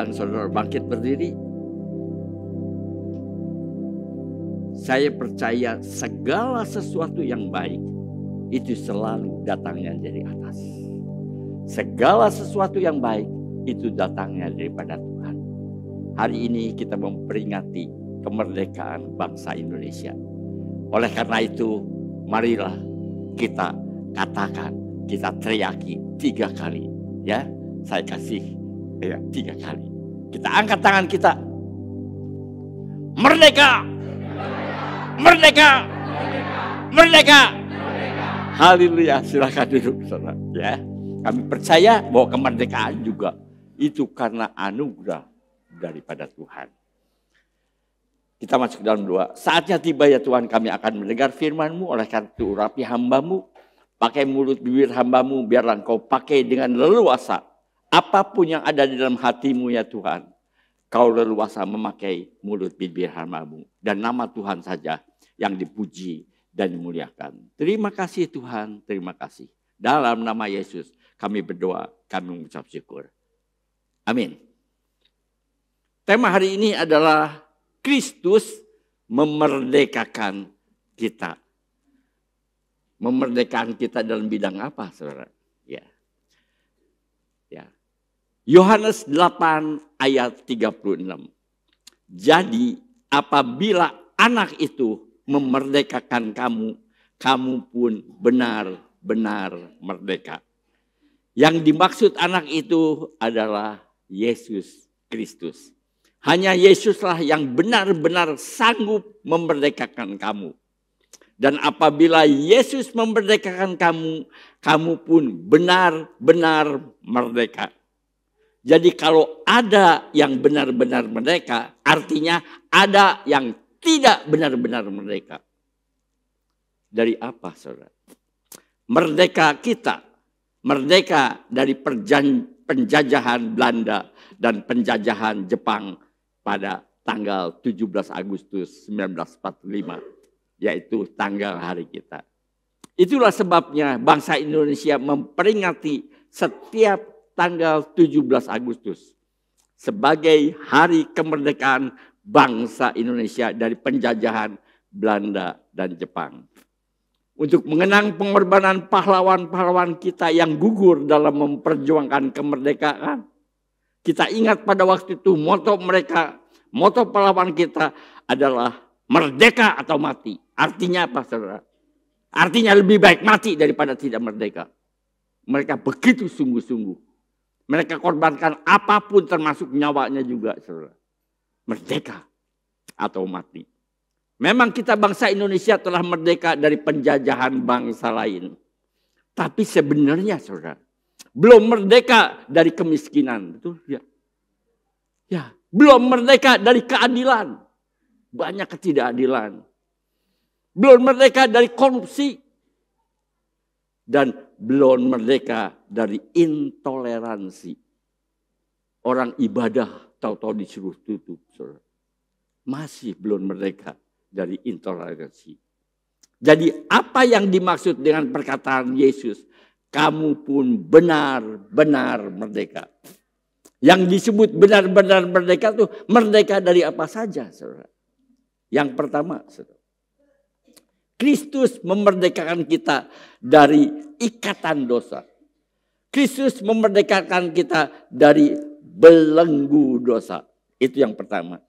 Sidang saudara bangkit berdiri. Saya percaya segala sesuatu yang baik itu selalu datangnya dari atas. Segala sesuatu yang baik itu datangnya daripada Tuhan. Hari ini kita memperingati kemerdekaan bangsa Indonesia. Oleh karena itu, marilah kita katakan, kita teriaki 3 kali. Ya, saya kasih 3 kali. Kita angkat tangan kita. Merdeka! Merdeka! Merdeka! Haleluya, silakan duduk saudara. Ya, kami percaya bahwa kemerdekaan juga itu karena anugerah daripada Tuhan. Kita masuk ke dalam doa. Saatnya tiba ya Tuhan, kami akan mendengar firman-Mu. Oleh karena itu urapi hamba-Mu. Pakai mulut bibir hamba-Mu, biarlah Engkau pakai dengan leluasa. Apapun yang ada di dalam hati-Mu ya Tuhan. Kau leluasa memakai mulut bibir hamba-Mu. Dan nama Tuhan saja yang dipuji dan dimuliakan. Terima kasih Tuhan, terima kasih. Dalam nama Yesus kami berdoa, kami mengucap syukur. Amin. Tema hari ini adalah Kristus memerdekakan kita. Memerdekakan kita dalam bidang apa, saudara? Ya. Yohanes 8 ayat 36. Jadi apabila anak itu memerdekakan kamu, kamu pun benar-benar merdeka. Yang dimaksud anak itu adalah Yesus Kristus. Hanya Yesuslah yang benar-benar sanggup memerdekakan kamu. Dan apabila Yesus memerdekakan kamu, kamu pun benar-benar merdeka. Jadi kalau ada yang benar-benar merdeka, artinya ada yang tidak benar-benar merdeka. Dari apa, saudara? Merdeka kita, merdeka dari penjajahan Belanda dan penjajahan Jepang pada tanggal 17 Agustus 1945, yaitu tanggal hari kita. Itulah sebabnya bangsa Indonesia memperingati setiap tanggal 17 Agustus sebagai hari kemerdekaan bangsa Indonesia dari penjajahan Belanda dan Jepang. Untuk mengenang pengorbanan pahlawan-pahlawan kita yang gugur dalam memperjuangkan kemerdekaan. Kita ingat pada waktu itu moto mereka, moto pahlawan kita adalah merdeka atau mati. Artinya apa, saudara? Artinya lebih baik mati daripada tidak merdeka. Mereka begitu sungguh-sungguh. Mereka korbankan apapun termasuk nyawanya juga, saudara. Merdeka atau mati. Memang kita bangsa Indonesia telah merdeka dari penjajahan bangsa lain. Tapi sebenarnya, saudara, belum merdeka dari kemiskinan, betul ya? Ya, belum merdeka dari keadilan, banyak ketidakadilan. Belum merdeka dari korupsi dan belum merdeka dari intoleransi. Orang ibadah tahu-tahu disuruh tutup, saudara. Masih belum merdeka dari intoleransi. Jadi apa yang dimaksud dengan perkataan Yesus? Kamu pun benar-benar merdeka. Yang disebut benar-benar merdeka itu merdeka dari apa saja, saudara? Yang pertama, saudara, Kristus memerdekakan kita dari ikatan dosa. Kristus memerdekakan kita dari belenggu dosa. Itu yang pertama.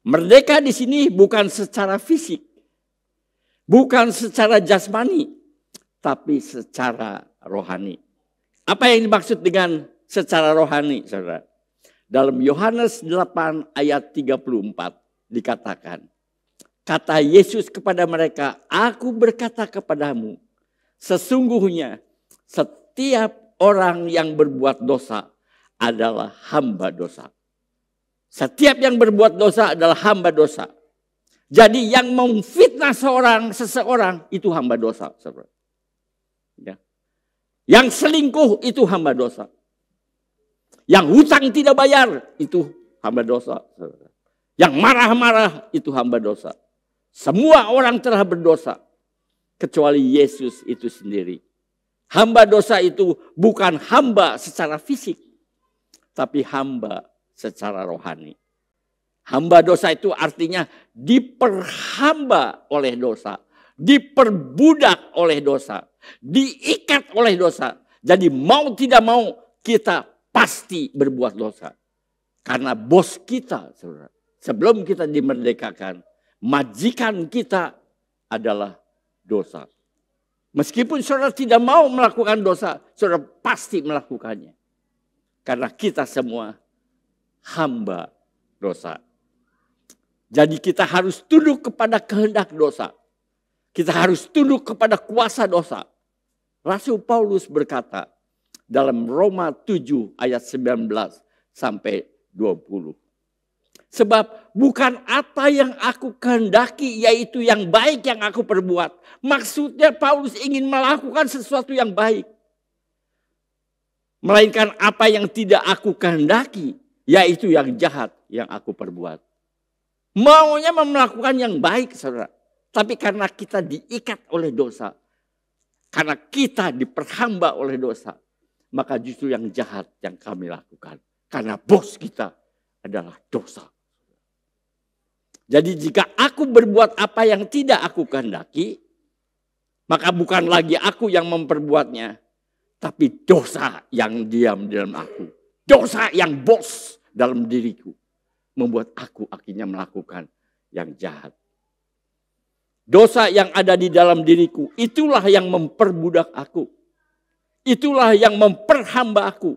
Merdeka di sini bukan secara fisik, bukan secara jasmani, tapi secara rohani. Apa yang dimaksud dengan secara rohani, saudara? Dalam Yohanes 8 ayat 34 dikatakan, kata Yesus kepada mereka, aku berkata kepadamu, sesungguhnya setiap orang yang berbuat dosa adalah hamba dosa. Setiap yang berbuat dosa adalah hamba dosa. Jadi yang memfitnah seseorang itu hamba dosa, saudara. Ya. Yang selingkuh itu hamba dosa. Yang hutang tidak bayar itu hamba dosa, saudara. Yang marah-marah itu hamba dosa. Semua orang telah berdosa kecuali Yesus itu sendiri. Hamba dosa itu bukan hamba secara fisik, tapi hamba secara rohani. Hamba dosa itu artinya diperhamba oleh dosa, diperbudak oleh dosa, diikat oleh dosa. Jadi mau tidak mau kita pasti berbuat dosa. Karena bos kita, saudara, sebelum kita dimerdekakan, majikan kita adalah dosa. Meskipun saudara tidak mau melakukan dosa, saudara pasti melakukannya. Karena kita semua hamba dosa. Jadi kita harus tunduk kepada kehendak dosa. Kita harus tunduk kepada kuasa dosa. Rasul Paulus berkata dalam Roma 7 ayat 19 sampai 20. Sebab bukan apa yang aku kehendaki yaitu yang baik yang aku perbuat. Maksudnya Paulus ingin melakukan sesuatu yang baik. Melainkan apa yang tidak aku kehendaki yaitu yang jahat yang aku perbuat. Maunya melakukan yang baik, saudara. Tapi karena kita diikat oleh dosa, karena kita diperhamba oleh dosa, maka justru yang jahat yang kami lakukan. Karena bos kita adalah dosa. Jadi jika aku berbuat apa yang tidak aku kehendaki, maka bukan lagi aku yang memperbuatnya, tapi dosa yang diam dalam aku. Dosa yang bos dalam diriku. Membuat aku akhirnya melakukan yang jahat. Dosa yang ada di dalam diriku, itulah yang memperbudak aku. Itulah yang memperhamba aku.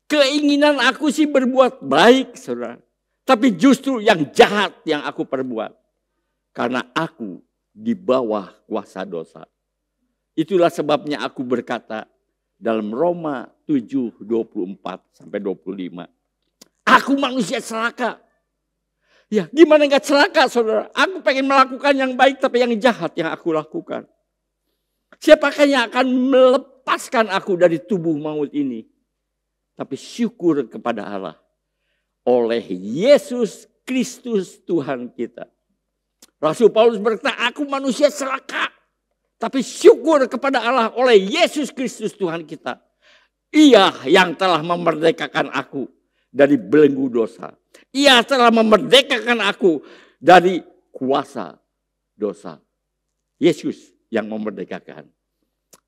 Keinginan aku sih berbuat baik, saudara. Tapi justru yang jahat yang aku perbuat. Karena aku di bawah kuasa dosa. Itulah sebabnya aku berkata dalam Roma 7:24 sampai 25. Aku manusia celaka. Ya, gimana enggak celaka, saudara? Aku pengen melakukan yang baik, tapi yang jahat yang aku lakukan. Siapakah yang akan melepaskan aku dari tubuh maut ini? Tapi syukur kepada Allah. Oleh Yesus Kristus Tuhan kita. Rasul Paulus berkata, aku manusia celaka. Tapi syukur kepada Allah oleh Yesus Kristus Tuhan kita. Ia yang telah memerdekakan aku dari belenggu dosa. Ia telah memerdekakan aku dari kuasa dosa. Yesus yang memerdekakan.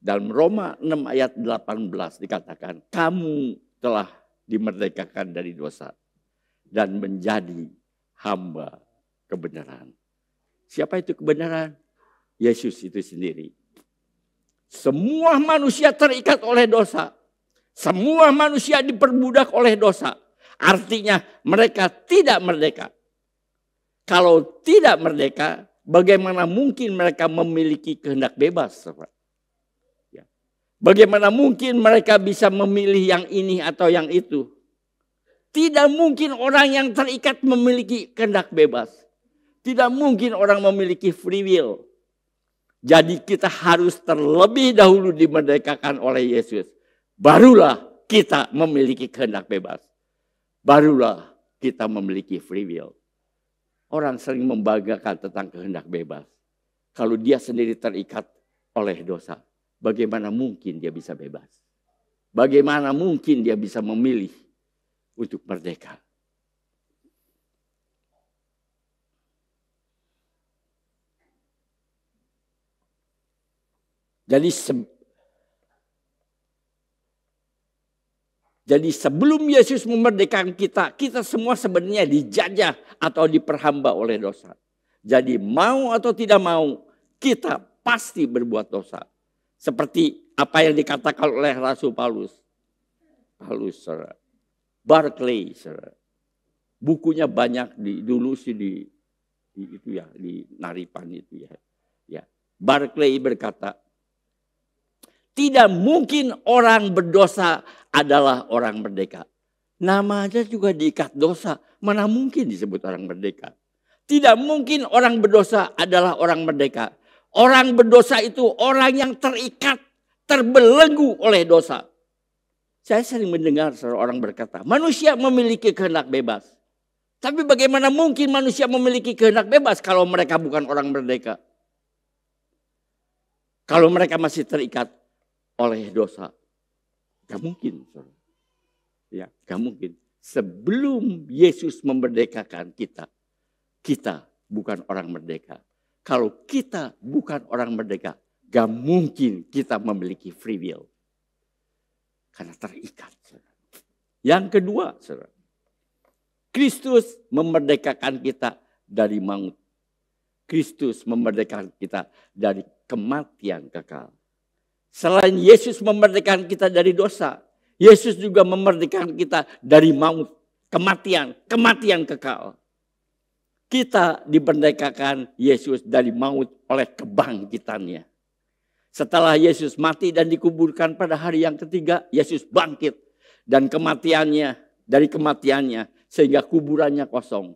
Dalam Roma 6 ayat 18 dikatakan, kamu telah dimerdekakan dari dosa dan menjadi hamba kebenaran. Siapa itu kebenaran? Yesus itu sendiri. Semua manusia terikat oleh dosa. Semua manusia diperbudak oleh dosa. Artinya mereka tidak merdeka. Kalau tidak merdeka, bagaimana mungkin mereka memiliki kehendak bebas? Ya. Bagaimana mungkin mereka bisa memilih yang ini atau yang itu? Tidak mungkin orang yang terikat memiliki kehendak bebas. Tidak mungkin orang memiliki free will. Jadi kita harus terlebih dahulu dimerdekakan oleh Yesus. Barulah kita memiliki kehendak bebas. Barulah kita memiliki free will. Orang sering membanggakan tentang kehendak bebas. Kalau dia sendiri terikat oleh dosa, bagaimana mungkin dia bisa bebas? Bagaimana mungkin dia bisa memilih untuk merdeka? Jadi sebelum Yesus memerdekakan kita, kita semua sebenarnya dijajah atau diperhamba oleh dosa. Jadi mau atau tidak mau, kita pasti berbuat dosa. Seperti apa yang dikatakan oleh Rasul Paulus. Saudara. Barclay, saudara. Bukunya banyak dulu sih di Naripan itu ya. Ya. Barclay berkata, tidak mungkin orang berdosa adalah orang merdeka. Nama aja juga diikat dosa. Mana mungkin disebut orang merdeka. Tidak mungkin orang berdosa adalah orang merdeka. Orang berdosa itu orang yang terikat, terbelenggu oleh dosa. Saya sering mendengar seorang berkata, manusia memiliki kehendak bebas. Tapi bagaimana mungkin manusia memiliki kehendak bebas kalau mereka bukan orang merdeka? Kalau mereka masih terikat oleh dosa. Gak mungkin. Ya, gak mungkin. Sebelum Yesus memerdekakan kita, kita bukan orang merdeka. Kalau kita bukan orang merdeka, gak mungkin kita memiliki free will. Karena terikat. Yang kedua, saudara, Kristus memerdekakan kita dari maut. Kristus memerdekakan kita dari kematian kekal. Selain Yesus memerdekakan kita dari dosa, Yesus juga memerdekakan kita dari maut, kematian kekal. Kita dimerdekakan Yesus dari maut oleh kebangkitannya. Setelah Yesus mati dan dikuburkan pada hari yang ketiga, Yesus bangkit dan dari kematiannya sehingga kuburannya kosong.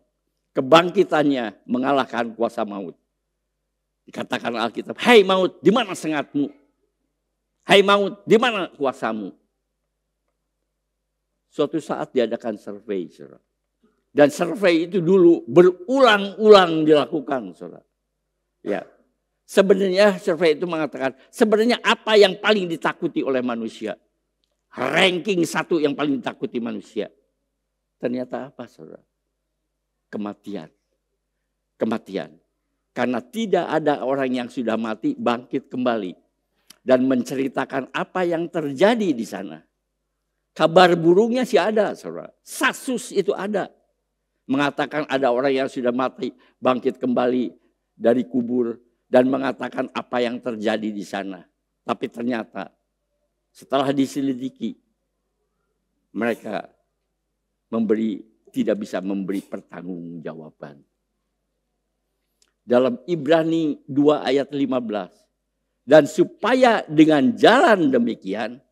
Kebangkitannya mengalahkan kuasa maut. Dikatakan Alkitab, "Hai maut, di mana sengatmu? Hai maut, di mana kuasamu?" Suatu saat diadakan survei, saudara. Dan survei itu dulu berulang-ulang dilakukan, saudara. Ya, sebenarnya survei itu mengatakan, sebenarnya apa yang paling ditakuti oleh manusia? Ranking 1 yang paling ditakuti manusia. Ternyata apa, saudara? Kematian. Karena tidak ada orang yang sudah mati bangkit kembali. Dan menceritakan apa yang terjadi di sana. Kabar burungnya sih ada, saudara. Sasus itu ada. Mengatakan ada orang yang sudah mati bangkit kembali dari kubur. Dan mengatakan apa yang terjadi di sana. Tapi ternyata setelah diselidiki, mereka tidak bisa memberi pertanggungjawaban. Dalam Ibrani 2 ayat 15. Dan supaya dengan jalan demikian,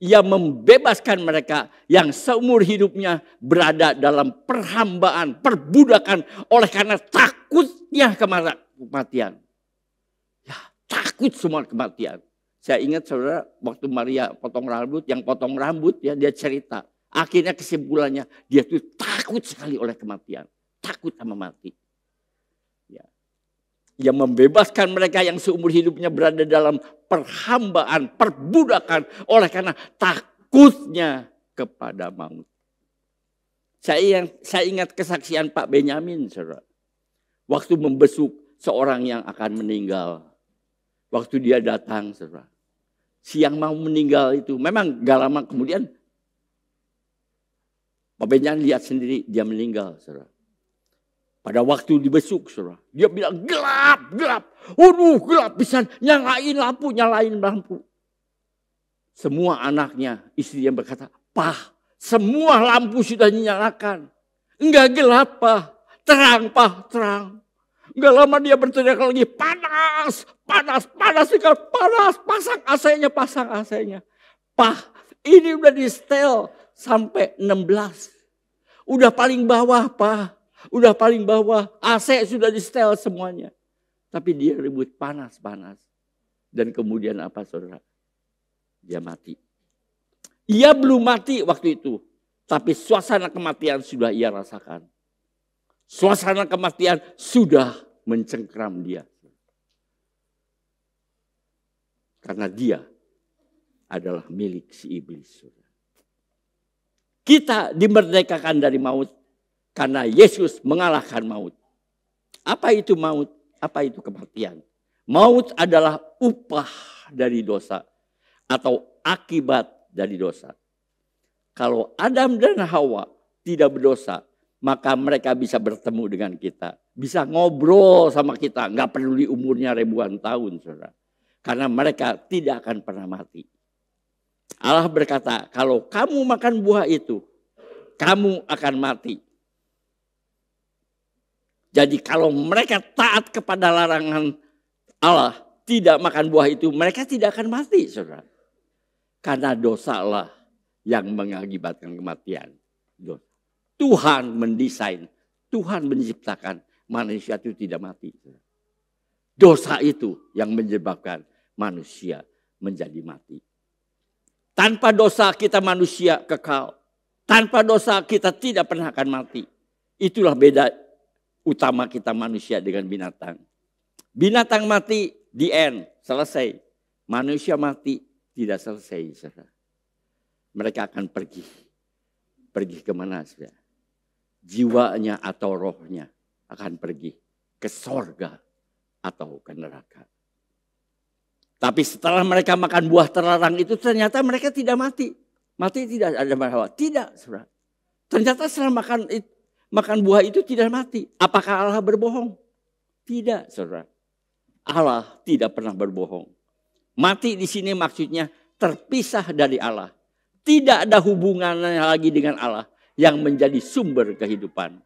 ia membebaskan mereka yang seumur hidupnya berada dalam perhambaan, perbudakan oleh karena takutnya kematian. Ya, takut semua kematian. Saya ingat saudara, waktu Maria potong rambut, ya dia cerita. Akhirnya kesimpulannya, dia tuh takut sekali oleh kematian. Takut sama mati. Ya. Ia membebaskan mereka yang seumur hidupnya berada dalam perhambaan, perbudakan. Oleh karena takutnya kepada maut. Saya ingat kesaksian Pak Benyamin, saudara. Waktu membesuk seorang yang akan meninggal. Waktu dia datang, saudara. Siang mau meninggal itu, memang gak lama kemudian Pak Benyamin lihat sendiri dia meninggal, saudara. Pada waktu dibesuk, saudara, dia bilang gelap. Waduh, gelap, bisa nyalain lampu. Semua anaknya, istrinya berkata, "Pak, semua lampu sudah dinyalakan. Enggak gelap, Pak. Terang, Pak, terang." Enggak lama dia berteriak lagi, panas, pasang AC-nya. "Pak, ini udah di setel sampai 16. Udah paling bawah, Pak. Udah paling bawah. AC sudah di setel semuanya." Tapi dia ribut panas. Dan kemudian apa, saudara? Dia mati. Ia belum mati waktu itu. Tapi suasana kematian sudah ia rasakan. Suasana kematian sudah mencengkram dia. Karena dia adalah milik si iblis. Kita dimerdekakan dari maut karena Yesus mengalahkan maut. Apa itu maut? Apa itu kematian? Maut adalah upah dari dosa atau akibat dari dosa. Kalau Adam dan Hawa tidak berdosa, maka mereka bisa bertemu dengan kita. Bisa ngobrol sama kita. Nggak peduli umurnya ribuan tahun, saudara. Karena mereka tidak akan pernah mati. Allah berkata, kalau kamu makan buah itu, kamu akan mati. Jadi kalau mereka taat kepada larangan Allah, tidak makan buah itu, mereka tidak akan mati, saudara. Karena dosalah yang mengakibatkan kematian. Tuhan mendesain, Tuhan menciptakan manusia itu tidak mati. Dosa itu yang menyebabkan manusia menjadi mati. Tanpa dosa kita manusia kekal. Tanpa dosa kita tidak pernah akan mati. Itulah beda utama kita manusia dengan binatang. Binatang mati, the end, selesai. Manusia mati, tidak selesai. Mereka akan pergi. pergi kemana saudara? Jiwanya atau rohnya akan pergi ke sorga atau ke neraka. Tapi setelah mereka makan buah terlarang itu ternyata mereka tidak mati. Mati tidak ada bahwa. Tidak, saudara. Ternyata setelah makan buah itu tidak mati. Apakah Allah berbohong? Tidak, saudara. Allah tidak pernah berbohong. Mati di sini maksudnya terpisah dari Allah. Tidak ada hubungannya lagi dengan Allah yang menjadi sumber kehidupan.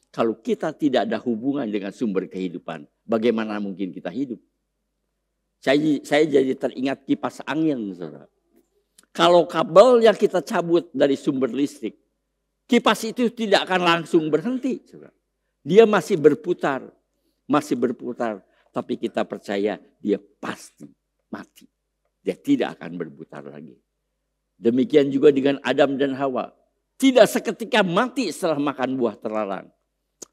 Kalau kita tidak ada hubungan dengan sumber kehidupan, bagaimana mungkin kita hidup? Saya jadi teringat kipas angin, saudara. Kalau kabel yang kita cabut dari sumber listrik, kipas itu tidak akan langsung berhenti, saudara. Dia masih berputar. Tapi kita percaya dia pasti mati. Dia tidak akan berputar lagi. Demikian juga dengan Adam dan Hawa. Tidak seketika mati setelah makan buah terlarang.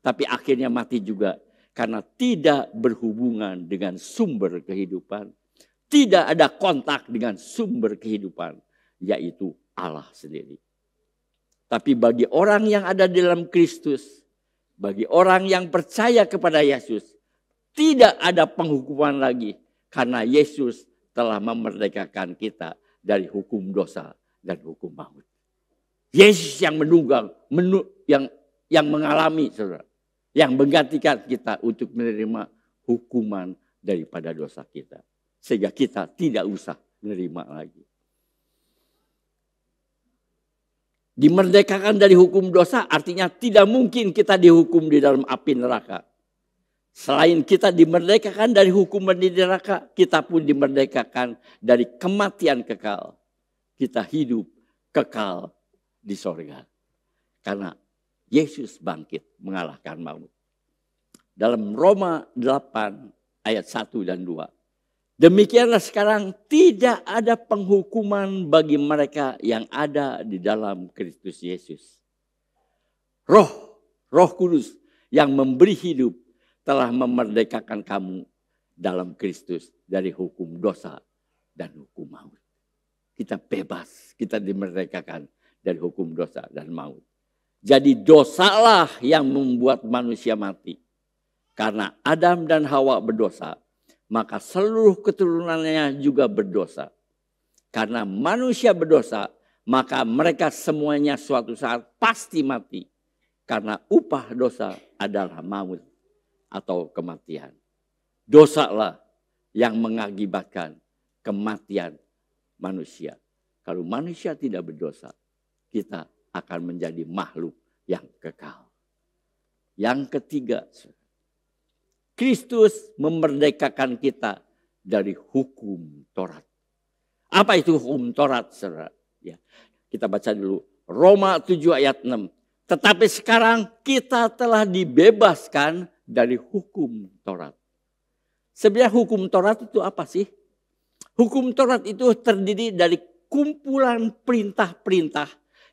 Tapi akhirnya mati juga. Karena tidak berhubungan dengan sumber kehidupan. Tidak ada kontak dengan sumber kehidupan. Yaitu Allah sendiri. Tapi bagi orang yang ada dalam Kristus. Bagi orang yang percaya kepada Yesus. Tidak ada penghukuman lagi. Karena Yesus telah memerdekakan kita dari hukum dosa dan hukum maut. Yesus yang menunggang, yang mengalami, saudara. Yang menggantikan kita untuk menerima hukuman daripada dosa kita. Sehingga kita tidak usah menerima lagi. Dimerdekakan dari hukum dosa artinya tidak mungkin kita dihukum di dalam api neraka. Selain kita dimerdekakan dari hukuman di neraka, kita pun dimerdekakan dari kematian kekal. Kita hidup kekal di sorga. Karena Yesus bangkit mengalahkan maut. Dalam Roma 8 ayat 1 dan 2. Demikianlah sekarang tidak ada penghukuman bagi mereka yang ada di dalam Kristus Yesus. Roh Kudus yang memberi hidup telah memerdekakan kamu dalam Kristus dari hukum dosa dan hukum maut. Kita bebas, kita dimerdekakan dari hukum dosa dan maut. Jadi dosalah yang membuat manusia mati. Karena Adam dan Hawa berdosa, maka seluruh keturunannya juga berdosa. Karena manusia berdosa, maka mereka semuanya suatu saat pasti mati. Karena upah dosa adalah maut atau kematian. Dosalah yang mengakibatkan kematian manusia. Kalau manusia tidak berdosa, kita akan menjadi makhluk yang kekal. Yang ketiga, Kristus memerdekakan kita dari hukum Taurat. Apa itu hukum Taurat, saudara? Ya, kita baca dulu Roma 7 ayat 6. Tetapi sekarang kita telah dibebaskan dari hukum Taurat. Sebenarnya hukum Taurat itu apa sih? Hukum Taurat itu terdiri dari kumpulan perintah-perintah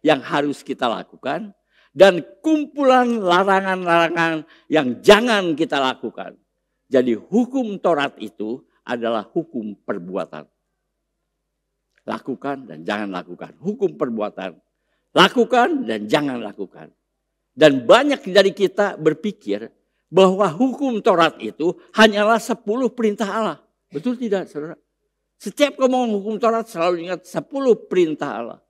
yang harus kita lakukan. Dan kumpulan larangan-larangan yang jangan kita lakukan. Jadi hukum Taurat itu adalah hukum perbuatan. Lakukan dan jangan lakukan. Hukum perbuatan. Lakukan dan jangan lakukan. Dan banyak dari kita berpikir bahwa hukum Taurat itu hanyalah 10 perintah Allah. Betul tidak, saudara? Setiap ngomong hukum Taurat selalu ingat 10 perintah Allah.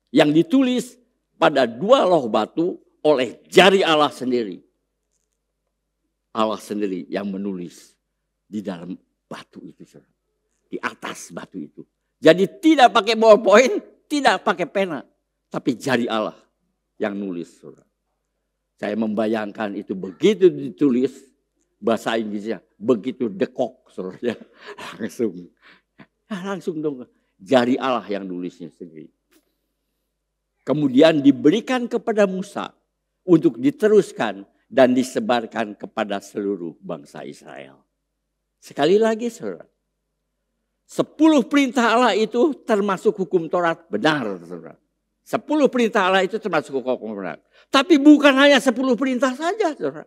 Yang ditulis pada 2 loh batu oleh jari Allah sendiri. Allah sendiri yang menulis di dalam batu itu. Di atas batu itu. Jadi tidak pakai ballpoint, tidak pakai pena. Tapi jari Allah yang nulis. Saya membayangkan itu begitu ditulis. Bahasa Inggrisnya begitu dekok. Langsung dong. Jari Allah yang nulisnya sendiri. Kemudian diberikan kepada Musa untuk diteruskan dan disebarkan kepada seluruh bangsa Israel. Sekali lagi, saudara. 10 perintah Allah itu termasuk hukum Taurat. Benar, saudara. 10 perintah Allah itu termasuk hukum Taurat. Tapi bukan hanya 10 perintah saja, saudara.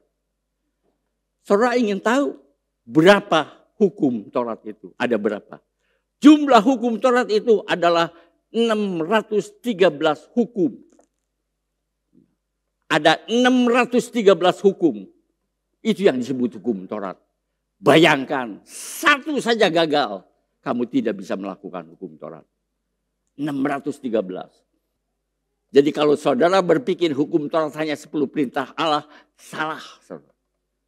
Saudara ingin tahu berapa hukum Taurat itu? Ada berapa? Jumlah hukum Taurat itu adalah 613 hukum. Ada 613 hukum. Itu yang disebut hukum Taurat. Bayangkan, satu saja gagal, kamu tidak bisa melakukan hukum Taurat. 613. Jadi kalau saudara berpikir hukum Taurat hanya 10 perintah Allah, salah.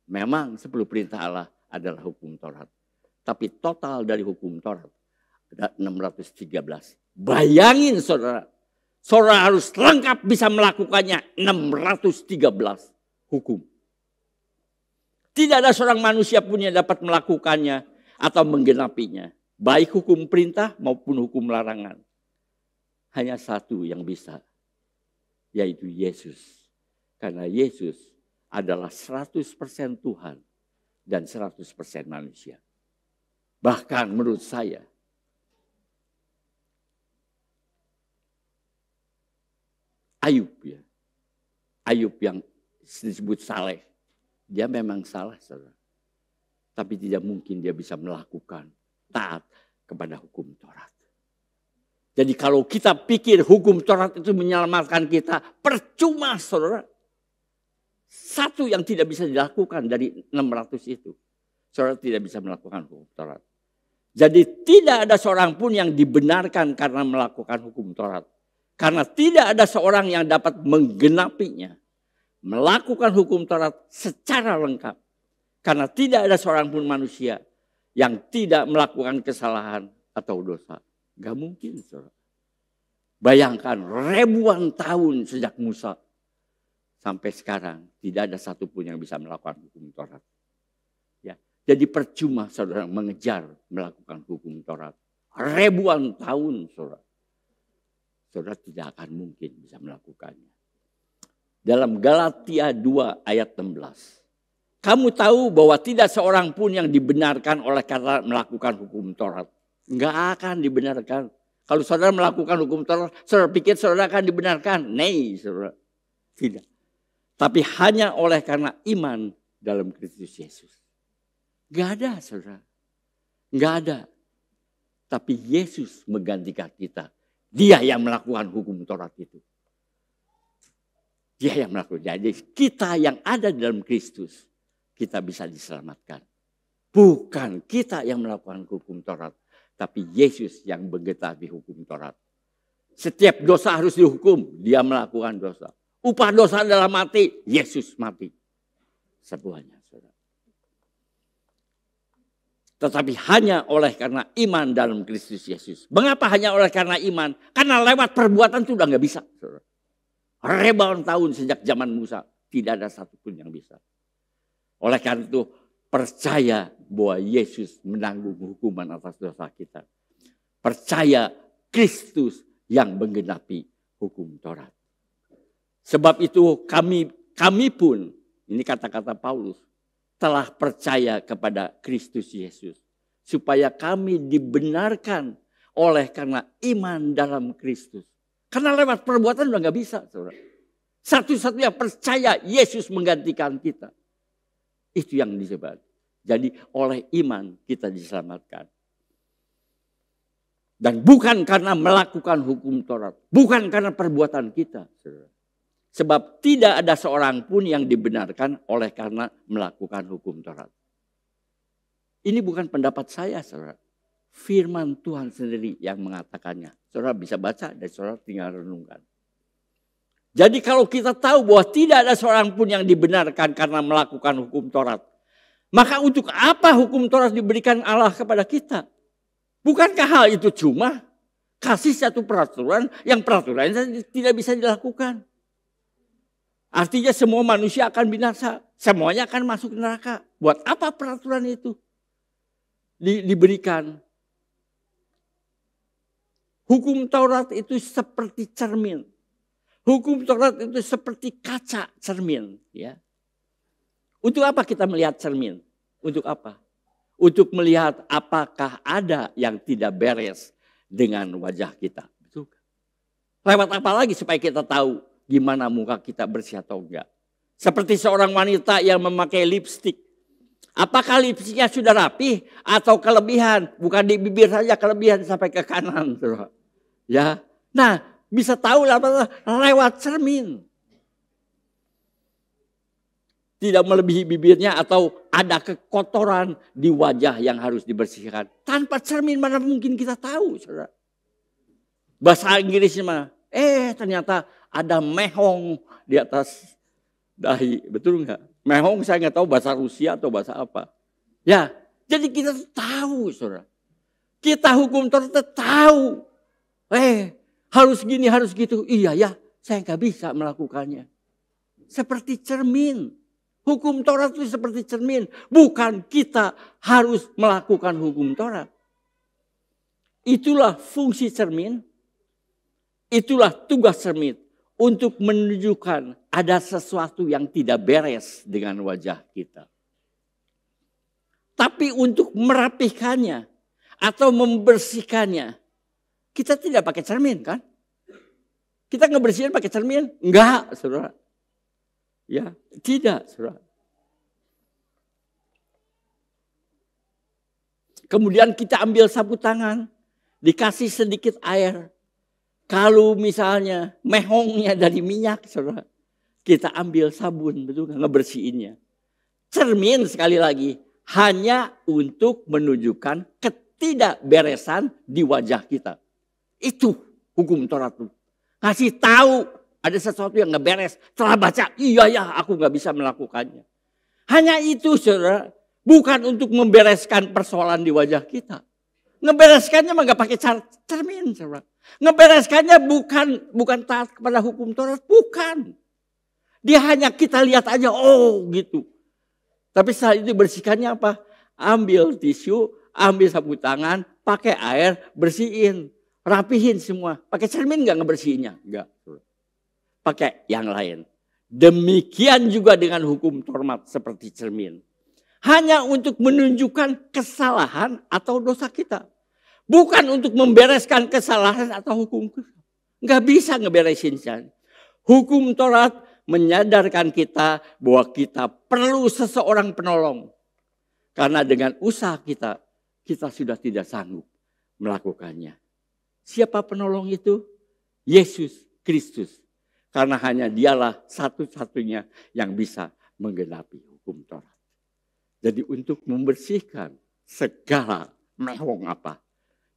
Memang 10 perintah Allah adalah hukum Taurat. Tapi total dari hukum Taurat ada 613. Bayangin saudara, saudara harus lengkap bisa melakukannya 613 hukum. Tidak ada seorang manusia pun yang dapat melakukannya atau menggenapinya. Baik hukum perintah maupun hukum larangan. Hanya satu yang bisa, yaitu Yesus. Karena Yesus adalah 100% Tuhan dan 100% manusia. Bahkan menurut saya, Ayub yang disebut saleh, dia memang salah, saudara. Tapi tidak mungkin dia bisa melakukan taat kepada hukum Taurat. Jadi kalau kita pikir hukum Taurat itu menyelamatkan kita, percuma saudara. Satu yang tidak bisa dilakukan dari 600 itu. Saudara tidak bisa melakukan hukum Taurat. Jadi tidak ada seorang pun yang dibenarkan karena melakukan hukum Taurat. Karena tidak ada seorang yang dapat menggenapinya. Melakukan hukum Taurat secara lengkap. Karena tidak ada seorang pun manusia yang tidak melakukan kesalahan atau dosa. Gak mungkin, saudara. Bayangkan ribuan tahun sejak Musa sampai sekarang tidak ada satupun yang bisa melakukan hukum Taurat. Ya, jadi percuma saudara mengejar melakukan hukum Taurat. Ribuan tahun, saudara. Saudara tidak akan mungkin bisa melakukannya. Dalam Galatia 2 ayat 16. Kamu tahu bahwa tidak seorang pun yang dibenarkan oleh karena melakukan hukum Taurat. Enggak akan dibenarkan. Kalau saudara melakukan hukum Taurat, saudara pikir saudara akan dibenarkan? Nei, saudara. Tidak. Tapi hanya oleh karena iman dalam Kristus Yesus. Enggak ada, saudara. Enggak ada. Tapi Yesus menggantikan kita. Dia yang melakukan hukum Taurat itu. Dia yang melakukan. Jadi kita yang ada di dalam Kristus, kita bisa diselamatkan. Bukan kita yang melakukan hukum Taurat. Tapi Yesus yang menggenapi hukum Taurat. Setiap dosa harus dihukum. Dia melakukan dosa. Upah dosa adalah mati. Yesus mati. Semuanya. Tetapi hanya oleh karena iman dalam Kristus Yesus. Mengapa hanya oleh karena iman? Karena lewat perbuatan itu udah gak bisa. Ribuan tahun sejak zaman Musa. Tidak ada satupun yang bisa. Oleh karena itu percaya bahwa Yesus menanggung hukuman atas dosa kita. Percaya Kristus yang menggenapi hukum Taurat. Sebab itu kami pun, ini kata-kata Paulus, telah percaya kepada Kristus Yesus. Supaya kami dibenarkan oleh karena iman dalam Kristus. Karena lewat perbuatan udah gak bisa. Saudara. Satu-satunya percaya Yesus menggantikan kita. Itu yang disebut. Jadi oleh iman kita diselamatkan. Dan bukan karena melakukan hukum Taurat. Bukan karena perbuatan kita. Saudara. Sebab tidak ada seorang pun yang dibenarkan oleh karena melakukan hukum Taurat. Ini bukan pendapat saya, saudara. Firman Tuhan sendiri yang mengatakannya. Saudara bisa baca dan saudara tinggal renungkan. Jadi kalau kita tahu bahwa tidak ada seorang pun yang dibenarkan karena melakukan hukum Taurat. Maka untuk apa hukum Taurat diberikan Allah kepada kita? Bukankah hal itu cuma kasih satu peraturan yang peraturannya tidak bisa dilakukan? Artinya semua manusia akan binasa. Semuanya akan masuk neraka. Buat apa peraturan itu diberikan? Hukum Taurat itu seperti cermin. Hukum Taurat itu seperti kaca cermin. Ya. Untuk apa kita melihat cermin? Untuk apa? Untuk melihat apakah ada yang tidak beres dengan wajah kita. Betul. Lewat apa lagi supaya kita tahu gimana muka kita bersih atau enggak. Seperti seorang wanita yang memakai lipstik. Apakah lipstiknya sudah rapi atau kelebihan? Bukan di bibir saja, kelebihan sampai ke kanan. Ya, Nah, bisa tahu lewat cermin. Tidak melebihi bibirnya atau ada kekotoran di wajah yang harus dibersihkan. Tanpa cermin mana mungkin kita tahu, saudara. Bahasa Inggrisnya mah, ternyata ada mehong di atas dahi. Betul nggak? Mehong saya nggak tahu bahasa Rusia atau bahasa apa. Ya, jadi kita tahu, saudara. Kita hukum Taurat tahu. Harus gini, harus gitu. Iya ya, saya nggak bisa melakukannya. Seperti cermin. Hukum Taurat itu seperti cermin. Bukan kita harus melakukan hukum Taurat. Itulah fungsi cermin. Itulah tugas cermin. Untuk menunjukkan ada sesuatu yang tidak beres dengan wajah kita. Tapi untuk merapikannya atau membersihkannya, kita tidak pakai cermin kan? Kita ngebersihin pakai cermin? Enggak, saudara. Ya, tidak, saudara. Kemudian kita ambil sapu tangan, dikasih sedikit air. Kalau misalnya mehongnya dari minyak, saudara, kita ambil sabun, betul kan? Ngebersihinnya. Cermin sekali lagi hanya untuk menunjukkan ketidakberesan di wajah kita. Itu hukum Taurat. Ngasih tahu ada sesuatu yang nggak beres. Setelah baca, iya ya aku nggak bisa melakukannya. Hanya itu, saudara. Bukan untuk membereskan persoalan di wajah kita. Ngebereskannya mah nggak pakai cermin, saudara. Ngebereskannya bukan taat kepada hukum Taurat, bukan. Dia hanya kita lihat aja, oh gitu. Tapi setelah itu bersihkannya apa? Ambil tisu, ambil sapu tangan, pakai air, bersihin, rapihin semua. Pakai cermin nggak ngebersihinnya? Nggak. Pakai yang lain. Demikian juga dengan hukum Taurat seperti cermin. Hanya untuk menunjukkan kesalahan atau dosa kita. Bukan untuk membereskan kesalahan atau hukum kita. Nggak bisa ngeberesin. Hukum Taurat menyadarkan kita bahwa kita perlu seseorang penolong. Karena dengan usaha kita sudah tidak sanggup melakukannya. Siapa penolong itu? Yesus Kristus. Karena hanya dialah satu-satunya yang bisa menggenapi hukum Taurat. Jadi untuk membersihkan segala mehong apa,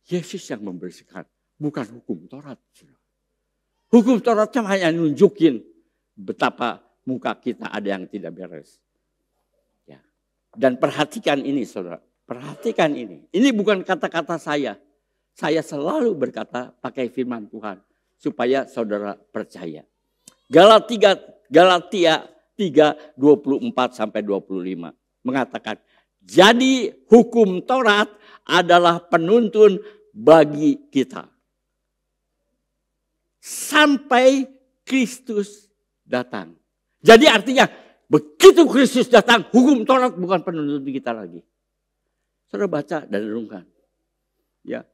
Yesus yang membersihkan, bukan hukum Taurat. Hukum Taurat hanya nunjukin betapa muka kita ada yang tidak beres. Ya. Dan perhatikan ini, saudara. Perhatikan ini. Ini bukan kata-kata saya. Saya selalu berkata pakai firman Tuhan supaya saudara percaya. Galatia 3:24 sampai 25 mengatakan, jadi hukum Taurat adalah penuntun bagi kita sampai Kristus datang. Jadi artinya begitu Kristus datang, hukum Taurat bukan penuntun kita lagi. Saudara baca dan renungkan. Ya.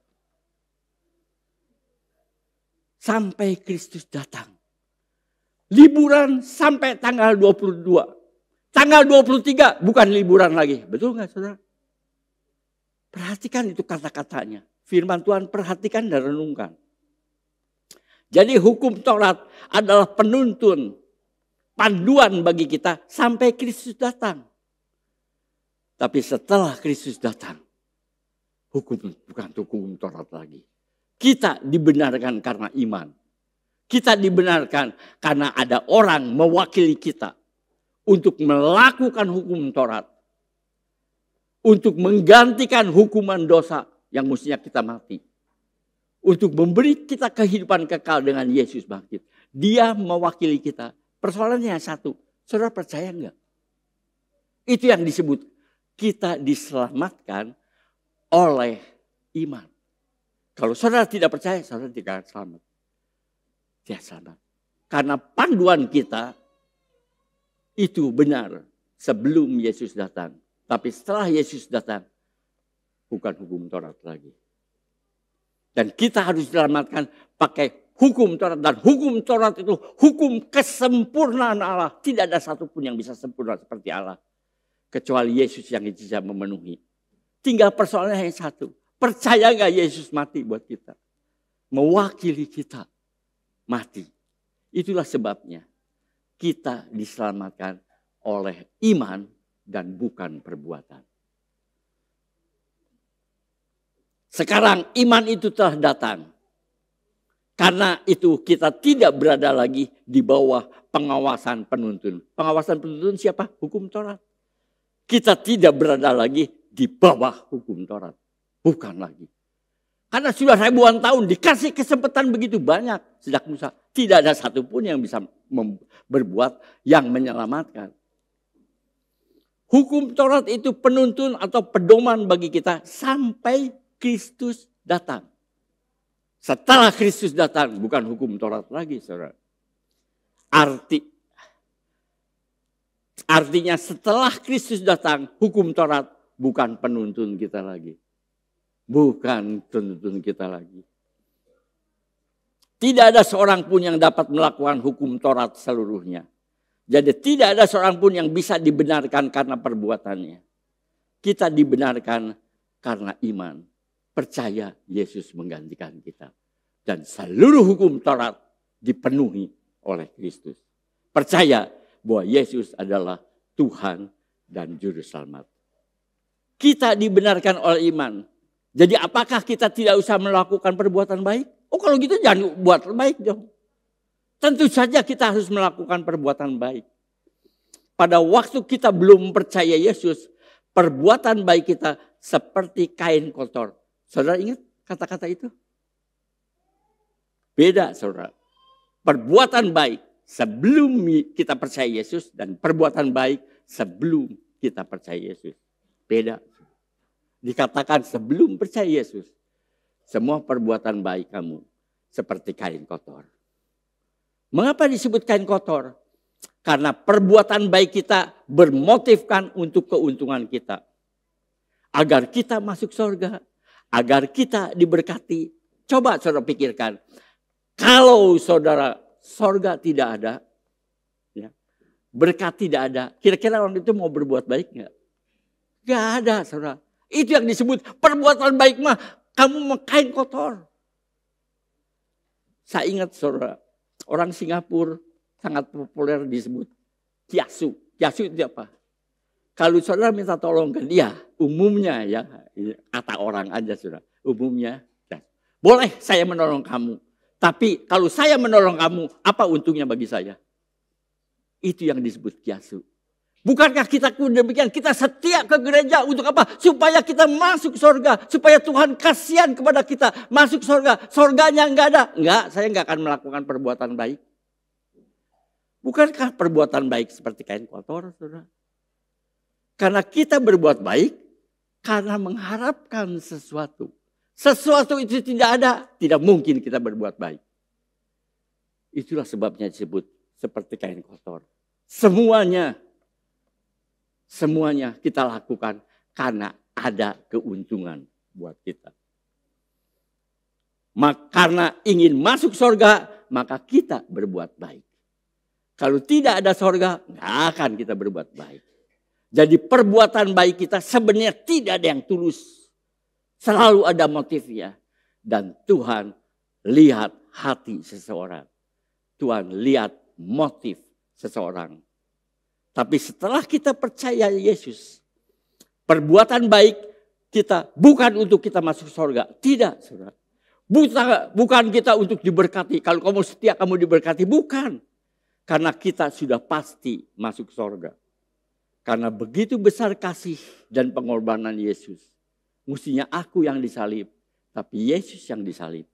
Sampai Kristus datang. Liburan sampai tanggal 22. Tanggal 23 bukan liburan lagi. Betul nggak, saudara? Perhatikan itu kata-katanya. Firman Tuhan perhatikan dan renungkan. Jadi hukum Taurat adalah penuntun, panduan bagi kita sampai Kristus datang. Tapi setelah Kristus datang, bukan hukum Taurat lagi. Kita dibenarkan karena iman. Kita dibenarkan karena ada orang mewakili kita untuk melakukan hukum Taurat. Untuk menggantikan hukuman dosa yang mestinya kita mati. Untuk memberi kita kehidupan kekal dengan Yesus bangkit. Dia mewakili kita. Persoalannya satu. Saudara percaya enggak? Itu yang disebut kita diselamatkan oleh iman. Kalau saudara tidak percaya, saudara tidak selamat. Tidak selamat. Karena panduan kita itu benar sebelum Yesus datang. Tapi setelah Yesus datang, bukan hukum Taurat lagi. Dan kita harus diselamatkan pakai hukum Taurat. Dan hukum Taurat itu hukum kesempurnaan Allah. Tidak ada satupun yang bisa sempurna seperti Allah. Kecuali Yesus yang bisa memenuhi. Tinggal persoalannya yang satu. Percaya gak Yesus mati buat kita? Mewakili kita. mati. Itulah sebabnya kita diselamatkan oleh iman dan bukan perbuatan. Sekarang iman itu telah datang. Karena itu kita tidak berada lagi di bawah pengawasan penuntun. Pengawasan penuntun siapa? Hukum Taurat. Kita tidak berada lagi di bawah hukum Taurat. Bukan lagi. Karena sudah ribuan tahun dikasih kesempatan begitu banyak sejak Musa. Tidak ada satupun yang bisa berbuat yang menyelamatkan. Hukum Taurat itu penuntun atau pedoman bagi kita sampai Kristus datang. Setelah Kristus datang, bukan hukum Taurat lagi, saudara. Artinya setelah Kristus datang, hukum Taurat bukan penuntun kita lagi. Bukan penuntun kita lagi. Tidak ada seorang pun yang dapat melakukan hukum Taurat seluruhnya. Jadi tidak ada seorang pun yang bisa dibenarkan karena perbuatannya. Kita dibenarkan karena iman. Percaya Yesus menggantikan kita. Dan seluruh hukum Taurat dipenuhi oleh Kristus. Percaya bahwa Yesus adalah Tuhan dan Juru Selamat. Kita dibenarkan oleh iman. Jadi apakah kita tidak usah melakukan perbuatan baik? Oh kalau gitu jangan buat baik dong. Tentu saja kita harus melakukan perbuatan baik. Pada waktu kita belum percaya Yesus, perbuatan baik kita seperti kain kotor. Saudara ingat kata-kata itu? Beda saudara. Perbuatan baik sebelum kita percaya Yesus dan perbuatan baik sebelum kita percaya Yesus. Beda. Dikatakan sebelum percaya Yesus, semua perbuatan baik kamu seperti kain kotor. Mengapa disebut kain kotor? Karena perbuatan baik kita bermotifkan untuk keuntungan kita. Agar kita masuk surga. Agar kita diberkati. Coba saudara pikirkan. Kalau saudara surga tidak ada. Ya, berkat tidak ada. Kira-kira orang itu mau berbuat baik enggak? Enggak ada saudara. Itu yang disebut perbuatan baik mah. Kamu mau kain kotor. Saya ingat saudara. Orang Singapura sangat populer disebut kiasu. Kiasu itu apa? Kalau saudara minta tolong ke dia, umumnya ya, kata orang aja saudara, umumnya, ya, boleh saya menolong kamu. Tapi kalau saya menolong kamu, apa untungnya bagi saya? Itu yang disebut kiasu. Bukankah kita demikian, kita setia ke gereja untuk apa? Supaya kita masuk surga, supaya Tuhan kasihan kepada kita masuk surga. Surganya enggak ada. Enggak, saya enggak akan melakukan perbuatan baik. Bukankah perbuatan baik seperti kain kotor, saudara? Karena kita berbuat baik, karena mengharapkan sesuatu. Sesuatu itu tidak ada, tidak mungkin kita berbuat baik. Itulah sebabnya disebut seperti kain kotor. Semuanya kita lakukan karena ada keuntungan buat kita. Karena ingin masuk surga, maka kita berbuat baik. Kalau tidak ada surga, nggak akan kita berbuat baik. Jadi perbuatan baik kita sebenarnya tidak ada yang tulus. Selalu ada motifnya. Dan Tuhan lihat hati seseorang. Tuhan lihat motif seseorang. Tapi setelah kita percaya Yesus, perbuatan baik kita bukan untuk kita masuk surga. Tidak, saudara. Bukan kita untuk diberkati. Kalau kamu setia, kamu diberkati. Bukan. Karena kita sudah pasti masuk surga. Karena begitu besar kasih dan pengorbanan Yesus. Mestinya aku yang disalib, tapi Yesus yang disalib.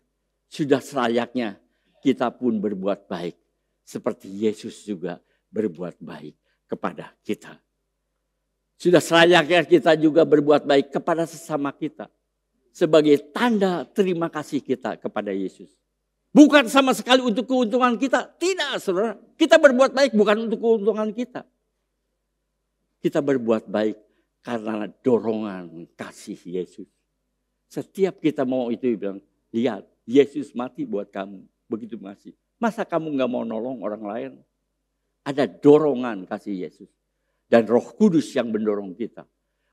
Sudah selayaknya kita pun berbuat baik. Seperti Yesus juga berbuat baik kepada kita. Sudah selayaknya kita juga berbuat baik kepada sesama kita. Sebagai tanda terima kasih kita kepada Yesus. Bukan sama sekali untuk keuntungan kita. Tidak, saudara. Kita berbuat baik bukan untuk keuntungan kita. Kita berbuat baik karena dorongan kasih Yesus. Setiap kita mau itu bilang, lihat Yesus mati buat kamu. Begitu masih. Masa kamu gak mau nolong orang lain? Ada dorongan kasih Yesus. Dan Roh Kudus yang mendorong kita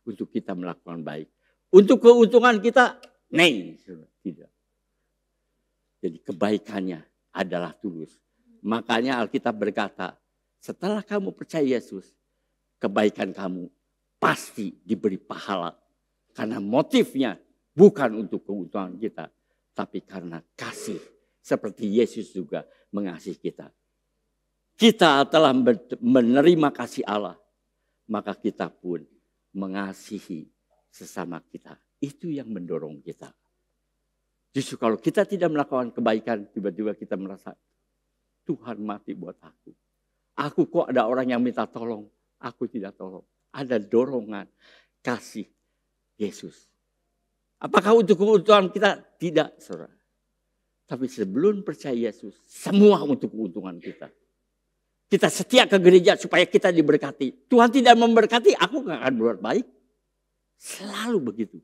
untuk kita melakukan baik. Untuk keuntungan kita, tidak. Jadi kebaikannya adalah tulus. Makanya Alkitab berkata, setelah kamu percaya Yesus, kebaikan kamu pasti diberi pahala. Karena motifnya bukan untuk keuntungan kita, tapi karena kasih. Seperti Yesus juga mengasihi kita. Kita telah menerima kasih Allah, maka kita pun mengasihi sesama kita. Itu yang mendorong kita. Justru kalau kita tidak melakukan kebaikan, tiba-tiba kita merasa, Tuhan mati buat aku. Aku kok ada orang yang minta tolong, aku tidak tolong. Ada dorongan kasih Yesus. Apakah untuk keuntungan kita? Tidak, saudara. Tapi sebelum percaya Yesus, semua untuk keuntungan kita. Kita setia ke gereja supaya kita diberkati. Tuhan tidak memberkati, aku gak akan berbuat baik. Selalu begitu.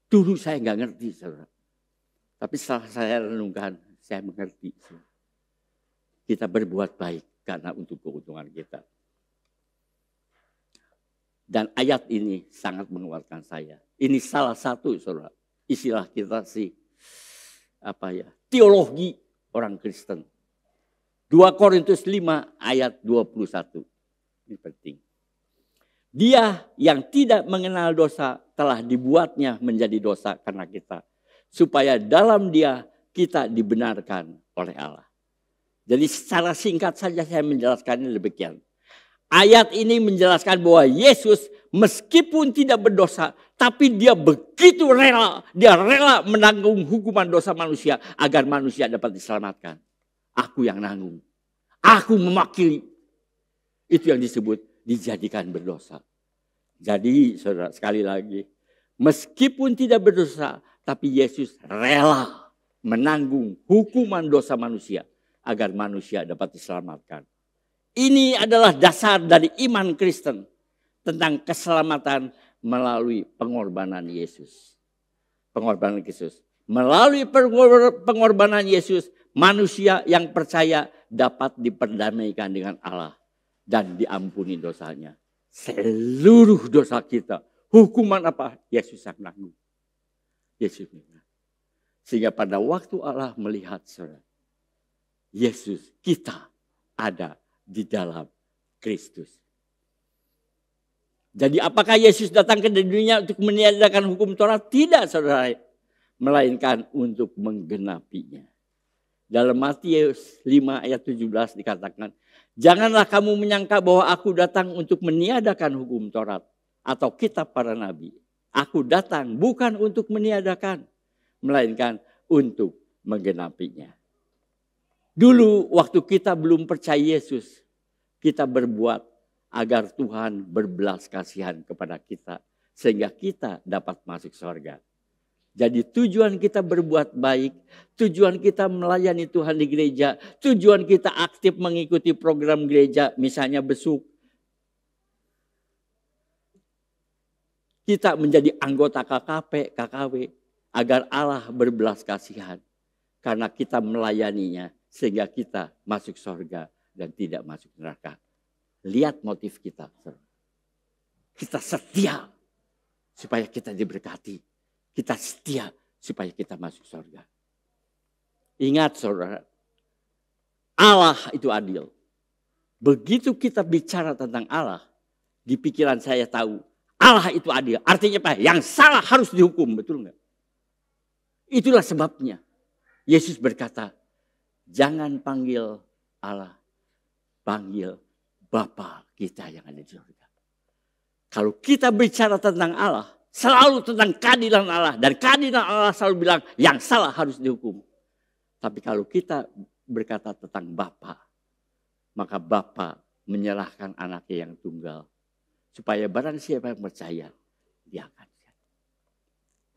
Dulu saya gak ngerti, saudara. Tapi setelah saya renungkan, saya mengerti. Kita berbuat baik karena untuk keuntungan kita. Dan ayat ini sangat menguatkan saya. Ini salah satu, saudara, istilah kita sih, teologi orang Kristen. 2 Korintus 5 ayat 21. Ini penting. Dia yang tidak mengenal dosa telah dibuatnya menjadi dosa karena kita. Supaya dalam dia kita dibenarkan oleh Allah. Jadi secara singkat saja saya menjelaskannya demikian. Ayat ini menjelaskan bahwa Yesus meskipun tidak berdosa, tapi dia begitu rela. Dia rela menanggung hukuman dosa manusia agar manusia dapat diselamatkan. Aku yang nanggung. Aku mewakili. Itu yang disebut dijadikan berdosa. Jadi saudara, sekali lagi. Meskipun tidak berdosa, tapi Yesus rela menanggung hukuman dosa manusia agar manusia dapat diselamatkan. Ini adalah dasar dari iman Kristen tentang keselamatan melalui pengorbanan Yesus. Pengorbanan Yesus. Melalui pengorbanan Yesus, manusia yang percaya dapat diperdamaikan dengan Allah dan diampuni dosanya. Seluruh dosa kita. Hukuman apa? Yesus yang nanggung. Yesus menanggung. Sehingga pada waktu Allah melihat saudara, Yesus kita ada di dalam Kristus. Jadi apakah Yesus datang ke dunia untuk meniadakan hukum Taurat? Tidak, saudara. Melainkan untuk menggenapinya. Dalam Matius 5 ayat 17 dikatakan, janganlah kamu menyangka bahwa aku datang untuk meniadakan hukum Taurat atau kitab para nabi. Aku datang bukan untuk meniadakan, melainkan untuk menggenapinya. Dulu waktu kita belum percaya Yesus, kita berbuat agar Tuhan berbelas kasihan kepada kita. Sehingga kita dapat masuk surga. Jadi tujuan kita berbuat baik, tujuan kita melayani Tuhan di gereja, tujuan kita aktif mengikuti program gereja, misalnya besuk. Kita menjadi anggota KKP, KKW, agar Allah berbelas kasihan. Karena kita melayaninya. Sehingga kita masuk surga dan tidak masuk neraka. Lihat motif kita. Kita setia supaya kita diberkati. Kita setia supaya kita masuk surga. Ingat saudara, Allah itu adil. Begitu kita bicara tentang Allah, di pikiran saya tahu Allah itu adil. Artinya apa? Yang salah harus dihukum, betul nggak? Itulah sebabnya Yesus berkata, jangan panggil Allah, panggil Bapa kita yang ada di surga. Kalau kita bicara tentang Allah, selalu tentang keadilan Allah. Dan keadilan Allah selalu bilang yang salah harus dihukum. Tapi kalau kita berkata tentang Bapa, maka Bapa menyerahkan anaknya yang tunggal. Supaya barang siapa yang percaya, dia akan lihat.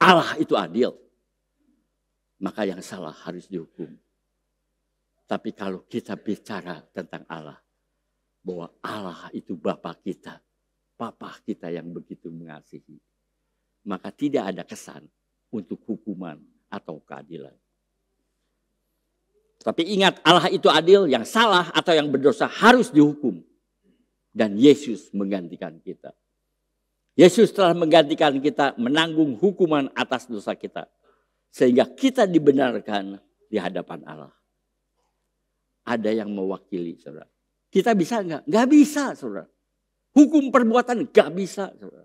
Allah itu adil. Maka yang salah harus dihukum. Tapi kalau kita bicara tentang Allah, bahwa Allah itu Bapa kita, Bapa kita yang begitu mengasihi, maka tidak ada kesan untuk hukuman atau keadilan. Tapi ingat, Allah itu adil, yang salah atau yang berdosa harus dihukum. Dan Yesus menggantikan kita. Yesus telah menggantikan kita menanggung hukuman atas dosa kita. Sehingga kita dibenarkan di hadapan Allah. ada yang mewakili, saudara. Kita bisa enggak? Enggak bisa, saudara. Hukum perbuatan enggak bisa, saudara.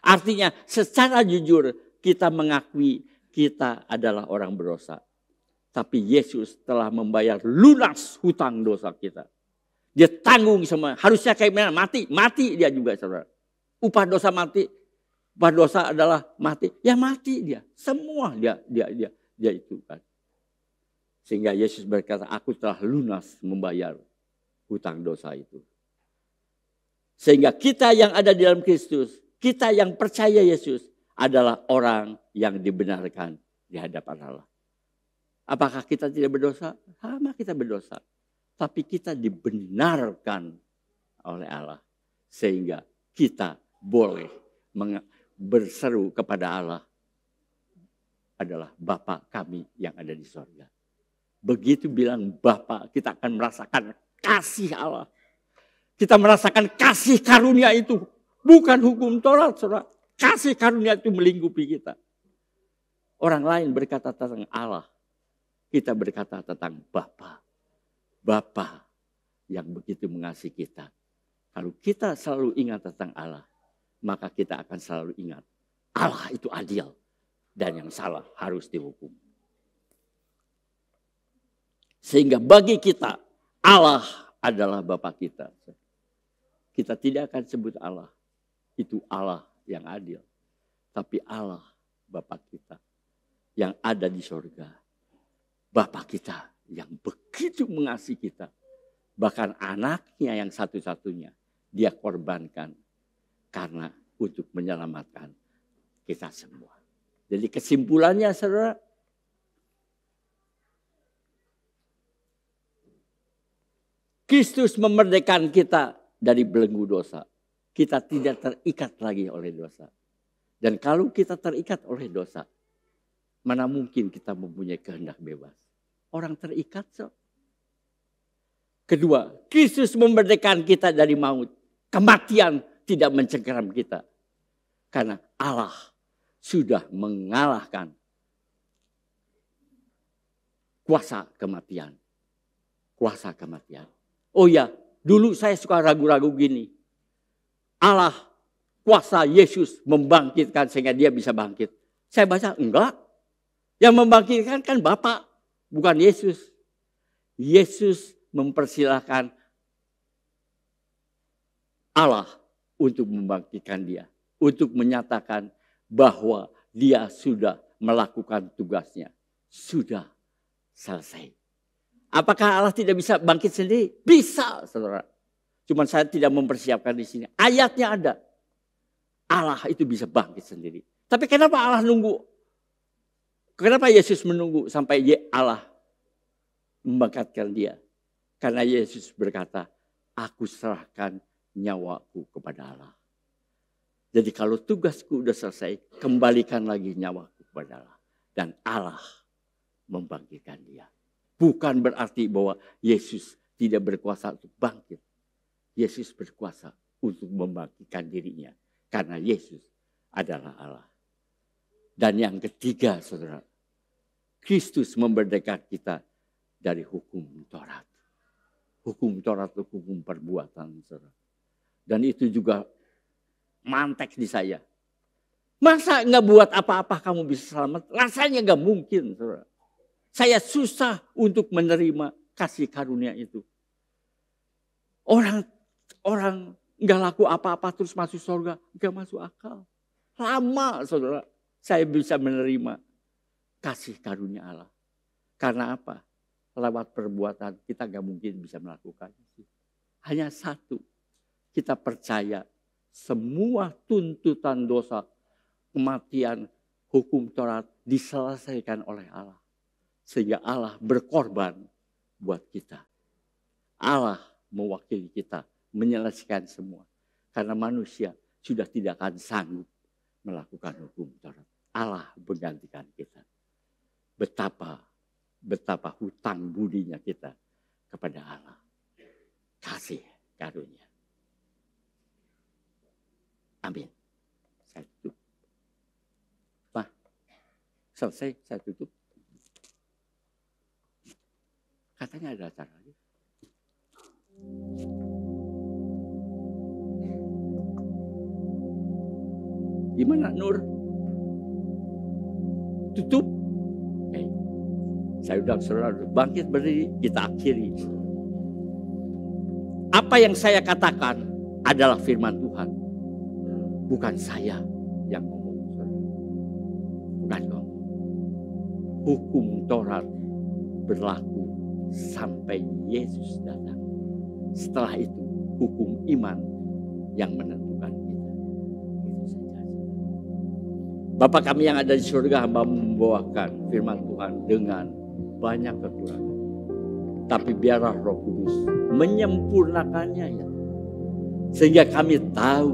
Artinya secara jujur kita mengakui kita adalah orang berdosa. Tapi Yesus telah membayar lunas hutang dosa kita. Dia tanggung semua. Harusnya kayak mana? Mati. Mati dia juga, saudara. Upah dosa mati. Upah dosa adalah mati. Ya mati dia. Semua dia itu kan. Sehingga Yesus berkata, aku telah lunas membayar hutang dosa itu. Sehingga kita yang ada di dalam Kristus, kita yang percaya Yesus adalah orang yang dibenarkan di hadapan Allah. Apakah kita tidak berdosa? Sama kita berdosa. Tapi kita dibenarkan oleh Allah. Sehingga kita boleh berseru kepada Allah. Adalah Bapa kami yang ada di sorga. Begitu bilang Bapa, kita akan merasakan kasih Allah. Kita merasakan kasih karunia itu. Bukan hukum Taurat, saudara. Kasih karunia itu melingkupi kita. Orang lain berkata tentang Allah. Kita berkata tentang Bapa. Bapa yang begitu mengasihi kita. Kalau kita selalu ingat tentang Allah, maka kita akan selalu ingat Allah itu adil dan yang salah harus dihukum. Sehingga bagi kita Allah adalah Bapa kita. Kita tidak akan sebut Allah itu Allah yang adil, tapi Allah Bapa kita yang ada di surga. Bapa kita yang begitu mengasihi kita. Bahkan anaknya yang satu-satunya dia korbankan karena untuk menyelamatkan kita semua. Jadi kesimpulannya saudara, Kristus memerdekakan kita dari belenggu dosa. Kita tidak terikat lagi oleh dosa. Dan kalau kita terikat oleh dosa, mana mungkin kita mempunyai kehendak bebas? Orang terikat. Kedua, Kristus memerdekakan kita dari maut. Kematian tidak mencengkeram kita. Karena Allah sudah mengalahkan kuasa kematian. Kuasa kematian. Oh ya, dulu saya suka ragu-ragu gini. Allah, kuasa Yesus membangkitkan sehingga dia bisa bangkit. Saya baca, enggak. Yang membangkitkan kan Bapa, bukan Yesus. Yesus mempersilahkan Allah untuk membangkitkan dia. Untuk menyatakan bahwa dia sudah melakukan tugasnya. Sudah selesai. Apakah Allah tidak bisa bangkit sendiri? Bisa, saudara. Cuma saya tidak mempersiapkan di sini. Ayatnya ada. Allah itu bisa bangkit sendiri. Tapi kenapa Allah nunggu? Kenapa Yesus menunggu sampai Allah membangkitkan dia? Karena Yesus berkata, aku serahkan nyawaku kepada Allah. Jadi kalau tugasku sudah selesai, kembalikan lagi nyawaku kepada Allah. Dan Allah membangkitkan dia. Bukan berarti bahwa Yesus tidak berkuasa untuk bangkit. Yesus berkuasa untuk membangkitkan dirinya. Karena Yesus adalah Allah. Dan yang ketiga, saudara. Kristus memerdekakan kita dari hukum Taurat. Hukum Taurat itu hukum perbuatan, saudara. Dan itu juga mantek di saya. Masa nggak buat apa-apa kamu bisa selamat? Rasanya nggak mungkin, saudara. Saya susah untuk menerima kasih karunia itu. Orang nggak laku apa-apa terus masuk surga, nggak masuk akal. Lama, saudara, saya bisa menerima kasih karunia Allah. Karena apa? Lewat perbuatan kita nggak mungkin bisa melakukannya. Hanya satu, kita percaya semua tuntutan dosa, kematian, hukum Taurat diselesaikan oleh Allah. Sehingga Allah berkorban buat kita. Allah mewakili kita menyelesaikan semua. Karena manusia sudah tidak akan sanggup melakukan hukum Taurat. Allah menggantikan kita. Betapa hutang budinya kita kepada Allah. Kasih karunia. Amin. Saya tutup. Pak, selesai saya tutup. Katanya ada acara lagi. Gimana Nur? Tutup? Saya udah saudara bangkit berdiri, kita akhiri. Apa yang saya katakan adalah firman Tuhan. Bukan saya yang ngomong. Bukan ngomong. Hukum Taurat berlaku sampai Yesus datang. Setelah itu hukum iman yang menentukan kita. Itu saja. Bapa kami yang ada di surga, hamba membawakan firman Tuhan dengan banyak kekurangan. Tapi biarlah Roh Kudus menyempurnakannya ya. Sehingga kami tahu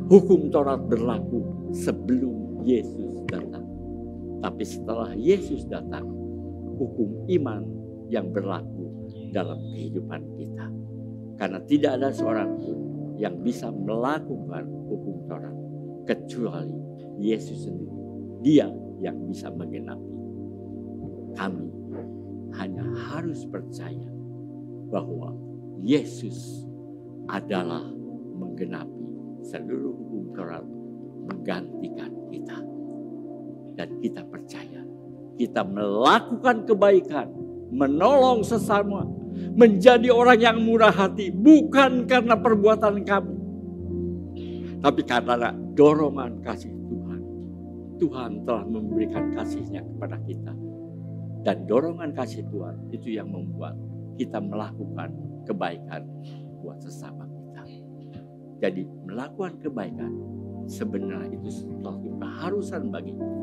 hukum Taurat berlaku sebelum Yesus datang. Tapi setelah Yesus datang, hukum iman yang berlaku dalam kehidupan kita. Karena tidak ada seorang pun yang bisa melakukan hukum Taurat kecuali Yesus sendiri. Dia yang bisa menggenapi. Kami hanya harus percaya bahwa Yesus adalah menggenapi seluruh hukum Taurat, menggantikan kita. Dan kita percaya, kita melakukan kebaikan, menolong sesama, menjadi orang yang murah hati, bukan karena perbuatan kami, tapi karena dorongan kasih Tuhan. Tuhan telah memberikan kasih-Nya kepada kita. Dan dorongan kasih Tuhan itu yang membuat kita melakukan kebaikan buat sesama kita. Jadi melakukan kebaikan sebenarnya itu suatu keharusan bagi kita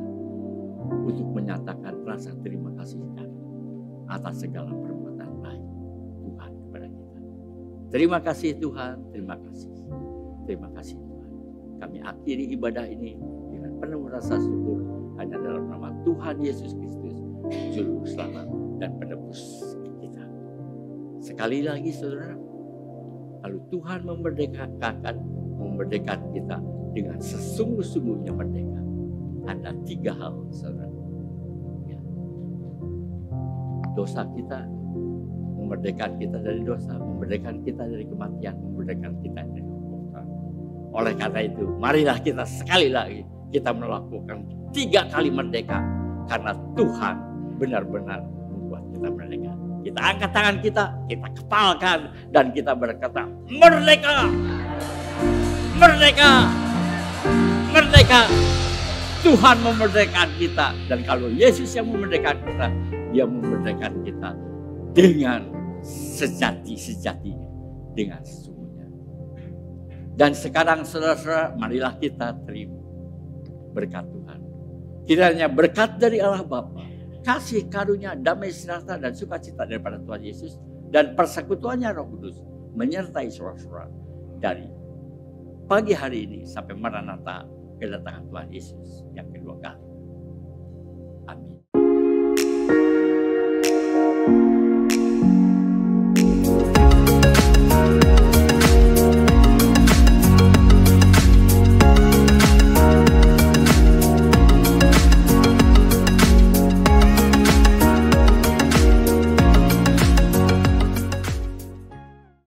untuk menyatakan rasa terima kasih kami atas segala perbuatan baik Tuhan kepada kita. Terima kasih Tuhan, terima kasih. Terima kasih Tuhan. Kami akhiri ibadah ini dengan penuh rasa syukur hanya dalam nama Tuhan Yesus Kristus, Juru Selamat dan Penebus kita. Sekali lagi saudara, lalu Tuhan memerdekakan kita dengan sesungguh-sungguhnya merdeka. Ada 3 hal saudara. Ya. Dosa kita, memerdekakan kita dari dosa, memerdekakan kita dari kematian, memerdekakan kita dari hukuman. Oleh karena itu, marilah kita sekali lagi kita melakukan 3 kali merdeka. Karena Tuhan benar-benar membuat kita merdeka. Kita angkat tangan kita kepalkan dan kita berkata, merdeka! Merdeka! Merdeka! Tuhan memerdekakan kita. Dan kalau Yesus yang memerdekakan kita, Dia memerdekakan kita dengan sejati-sejatinya, dengan sesungguhnya. Dan sekarang saudara-saudara, marilah kita terima berkat Tuhan. Kiranya berkat dari Allah Bapa, kasih karunia, damai sejahtera dan sukacita daripada Tuhan Yesus dan persekutuannya Roh Kudus menyertai saudara-saudara dari pagi hari ini sampai Maranatha, kedatangan Tuhan Yesus yang kedua kali. Amin.